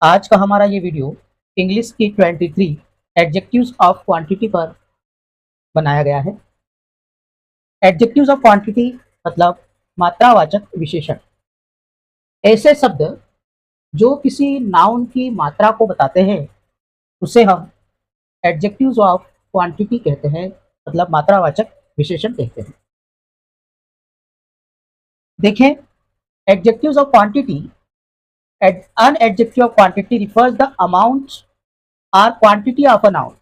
आज का हमारा ये वीडियो इंग्लिश की 23 एडजेक्टिव्स ऑफ क्वांटिटी पर बनाया गया है। एडजेक्टिव्स ऑफ क्वांटिटी मतलब मात्रावाचक विशेषण, ऐसे शब्द जो किसी नाउन की मात्रा को बताते हैं उसे हम एडजेक्टिव्स ऑफ क्वांटिटी कहते हैं, मतलब मात्रावाचक विशेषण कहते हैं। देखें, adjectives of quantity, an adjective of quantity refers the amount or quantity of a noun।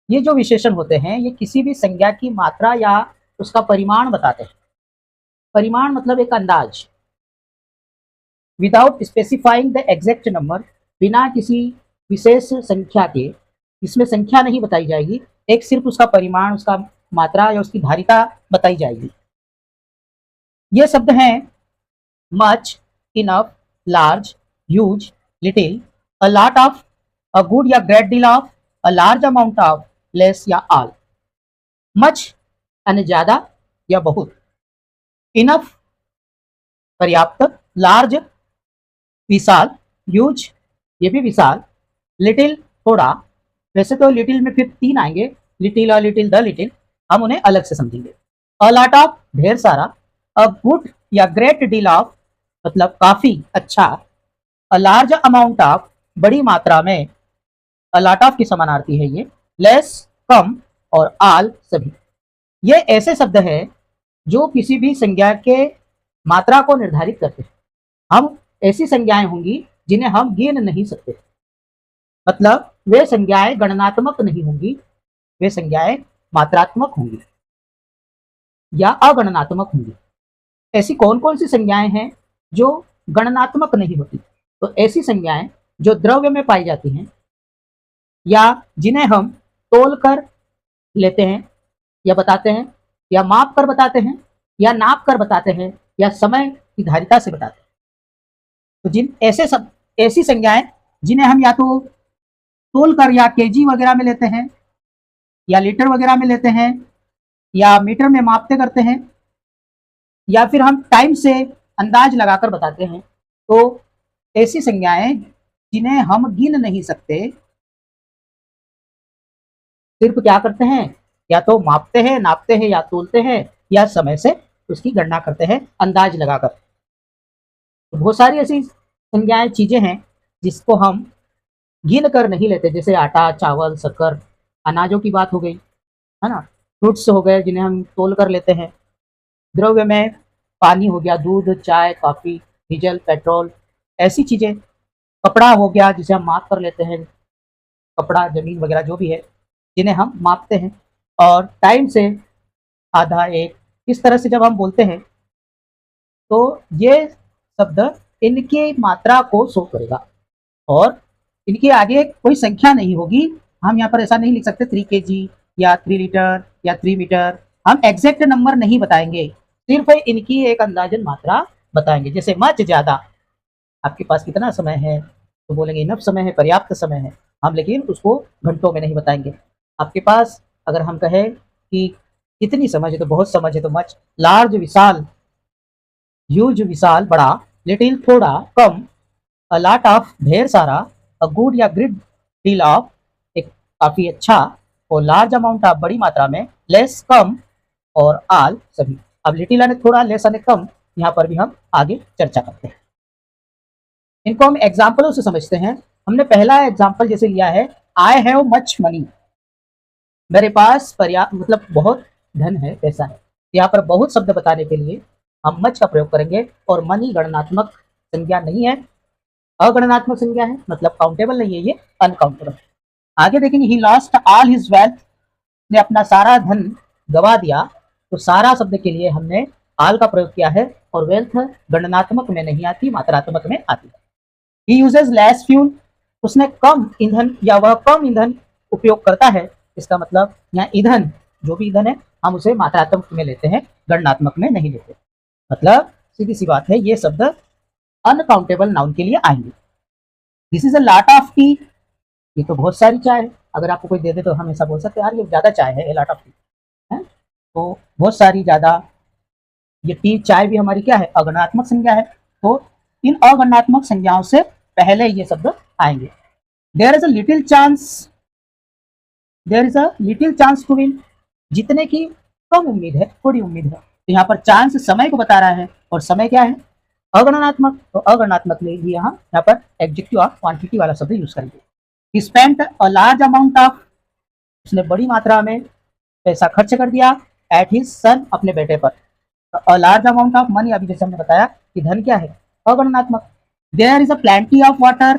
ये जो विशेषण होते हैं ये किसी भी संज्ञा की मात्रा या उसका परिमाण बताते हैं। परिमाण मतलब एक अंदाज। Without specifying the exact number, बिना किसी विशेष संख्या के, इसमें संख्या नहीं बताई जाएगी, एक सिर्फ उसका परिमाण, उसका मात्रा या उसकी धारिता बताई जाएगी। ये शब्द हैं much, enough, large, huge, little, a lot of, a good या great deal of, a large amount of, less या ऑल। मच यानी ज्यादा या बहुत, इनफ पर्याप्त, लार्ज विशाल, ह्यूज ये भी विशाल, लिटिल थोड़ा। वैसे तो लिटिल में फिर तीन आएंगे, लिटिल और लिटिल द लिटिल, हम उन्हें अलग से समझेंगे। अ लॉट ऑफ ढेर सारा, अ गुड या ग्रेट डील ऑफ मतलब काफी अच्छा, अ लार्ज अमाउंट ऑफ बड़ी मात्रा में, अ लॉट ऑफ की समानार्थी है ये, लेस कम, और ऑल सभी। ये ऐसे शब्द हैं जो किसी भी संज्ञा के मात्रा को निर्धारित करते हैं। हम ऐसी संज्ञाएं होंगी जिन्हें हम गिन नहीं सकते, मतलब वे संज्ञाएं गणनात्मक नहीं होंगी, वे संज्ञाएं मात्रात्मक होंगी या अगणनात्मक होंगी। ऐसी कौन कौन सी संज्ञाएं हैं जो गणनात्मक नहीं होती? तो ऐसी संज्ञाएं जो द्रव्य में पाई जाती हैं या जिन्हें हम तोल कर लेते हैं या बताते हैं, या माप कर बताते हैं, या नाप कर बताते हैं, या समय की धारिता से बताते हैं। तो जिन ऐसे सब ऐसी संज्ञाएं जिन्हें हम या तो तोल कर या केजी वगैरह में लेते हैं, या लीटर वगैरह में लेते हैं, या मीटर में मापते करते हैं, या फिर हम टाइम से अंदाज लगाकर बताते हैं, तो ऐसी संज्ञाएं जिन्हें हम गिन नहीं सकते, सिर्फ क्या करते हैं, या तो मापते हैं, नापते हैं, या तोलते हैं, या समय से उसकी गणना करते हैं अंदाज लगाकर। तो बहुत सारी ऐसी संज्ञाएं चीजें हैं जिसको हम गिन कर नहीं लेते, जैसे आटा, चावल, शक्कर, अनाजों की बात हो गई, है ना। फ्रूट्स हो गए जिन्हें हम तोल कर लेते हैं। द्रव्य में पानी हो गया, दूध, चाय, कॉफी, डीजल, पेट्रोल, ऐसी चीजें। कपड़ा हो गया जिसे हम माप कर लेते हैं, कपड़ा, जमीन वगैरह जो भी है जिन्हें हम मापते हैं। और टाइम से आधा, एक, इस तरह से जब हम बोलते हैं तो ये शब्द इनकी मात्रा को शो करेगा, और इनके आगे कोई संख्या नहीं होगी। हम यहाँ पर ऐसा नहीं लिख सकते 3 kg या 3 लीटर या 3 मीटर, हम एग्जैक्ट नंबर नहीं बताएंगे, सिर्फ इनकी एक अंदाजन मात्रा बताएंगे। जैसे मच, ज्यादा, आपके पास कितना समय है, तो बोलेंगे इनफ समय है, पर्याप्त समय है, हम लेकिन उसको घंटों में नहीं बताएंगे। आपके पास अगर हम कहें कि कितनी समझ है, तो बहुत समझ है, तो मच। लार्ज विशाल, ह्यूज विशाल बड़ा, लिटिल थोड़ा कम, अ लॉट ऑफ ढेर सारा, अ गुड या ग्रेट डील ऑफ एक काफी अच्छा, और लार्ज अमाउंट ऑफ बड़ी मात्रा में, लेस कम, और ऑल सभी। अब लिटिल यानी थोड़ा, लेस यानी कम, यहाँ पर भी हम आगे चर्चा करते हैं। इनको हम एग्जाम्पलों से समझते हैं। हमने पहला एग्जाम्पल जैसे लिया है, आई हैव मच मनी, मेरे पास पर्याप्त मतलब बहुत धन है, पैसा है। यहाँ पर बहुत शब्द बताने के लिए हम मच का प्रयोग करेंगे, और मनी गणनात्मक संज्ञा नहीं है, अगणनात्मक संज्ञा है, मतलब काउंटेबल नहीं है, ये अनकाउंटेबल। आगे देखेंगे, he lost all his wealth, ने अपना सारा धन गवा दिया। तो सारा शब्द के लिए हमने आल का प्रयोग किया है, और वेल्थ गणनात्मक में नहीं आती, मात्रात्मक में आती है। ही यूजेस लेस फ्यूल, उसने कम ईंधन या वह कम ईंधन उपयोग करता है। इसका मतलब यहाँ ईंधन, जो भी ईंधन है, हम उसे मात्रात्मक में लेते हैं, गणनात्मक में नहीं लेते। मतलब सीधी सी बात है, ये शब्द अनकाउंटेबल नाउन के लिए आएंगे। This is a lot of T, ये तो बहुत सारी चाय है। अगर आपको कोई दे दे तो हम ऐसा बोल सकते हैं, यार ये ज्यादा चाय है, लॉट ऑफ टी है, तो बहुत सारी, ज्यादा। ये टी, चाय भी हमारी क्या है, अगणनात्मक संज्ञा है। तो इन अगणनात्मक संज्ञाओं से पहले ये शब्द आएंगे। There is a little chance to win, जीतने की कम उम्मीद है, थोड़ी उम्मीद है। तो यहाँ पर चांस समय को बता रहा है, और समय क्या है, अगणनात्मक। तो अगणनात्मक के लिए यहाँ पर एडजेक्टिव ऑफ क्वांटिटी वाला शब्द यूज करेंगे। ही spent a large amount of, उसने बड़ी मात्रा में पैसा खर्च कर दिया, एट हिज सन, अपने बेटे पर। A large amount of money, अभी जैसे हमने बताया कि धन क्या है, अगणनात्मक। There is a plenty of water,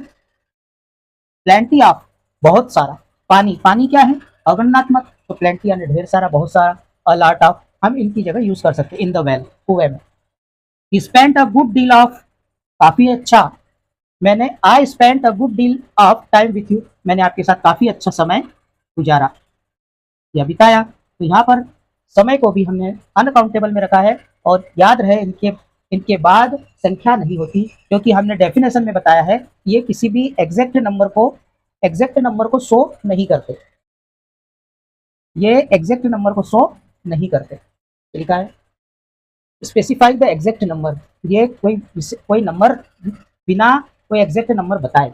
plenty of, बहुत सारा। पानी, पानी क्या है, अगणनात्मक। तो प्लेंटी यानी ढेर सारा, बहुत सारा। अ लॉट ऑफ हम इनकी जगह यूज कर सकते हैं, इन द वेल, कुएं में। ही spent a good deal of, काफी अच्छा। मैंने I spent a good deal of time with you, मैंने आपके साथ काफी अच्छा समय गुजारा या बिताया। तो यहाँ पर समय को भी हमने अनकाउंटेबल में रखा है, और याद रहे इनके बाद संख्या नहीं होती, क्योंकि हमने डेफिनेशन में बताया है ये किसी भी एग्जैक्ट नंबर को शो नहीं करते, ये एग्जैक्ट नंबर को शो नहीं करते। लिखा है स्पेसिफाई द एग्जैक्ट नंबर, ये कोई नंबर बिना कोई एग्जैक्ट नंबर बताए,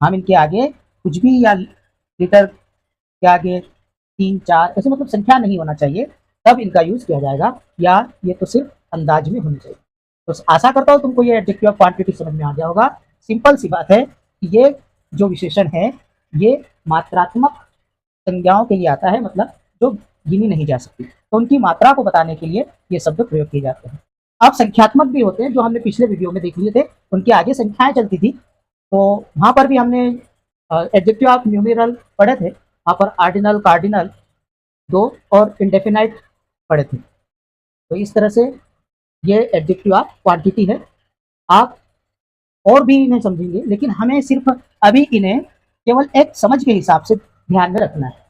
हम इनके आगे कुछ भी, या लीटर के आगे 3 4 ऐसे मतलब संख्या नहीं होना चाहिए, तब इनका यूज किया जाएगा, या ये तो सिर्फ अंदाज में होनी चाहिए। तो आशा करता हूँ तुमको ये एडजेक्टिव ऑफ क्वांटिटी समझ में आ गया होगा। सिंपल सी बात है कि ये जो विशेषण है ये मात्रात्मक संज्ञाओं के लिए आता है, मतलब जो गिनी नहीं जा सकती, तो उनकी मात्रा को बताने के लिए ये शब्द प्रयोग किए जाते हैं। अब संख्यात्मक भी होते हैं, जो हमने पिछले वीडियो में देख लिए थे, उनके आगे संख्याएं चलती थी, तो वहां पर भी हमने एडजेक्टिव ऑफ न्यूमेरल पढ़े थे, वहां पर आर्डिनल, कार्डिनल दो और इंडेफिनाइट पढ़े थे। तो इस तरह से ये एडजेक्टिव ऑफ क्वांटिटी है। आप और भी इन्हें समझेंगे, लेकिन हमें सिर्फ अभी इन्हें केवल एक समझ के हिसाब से ध्यान में रखना है।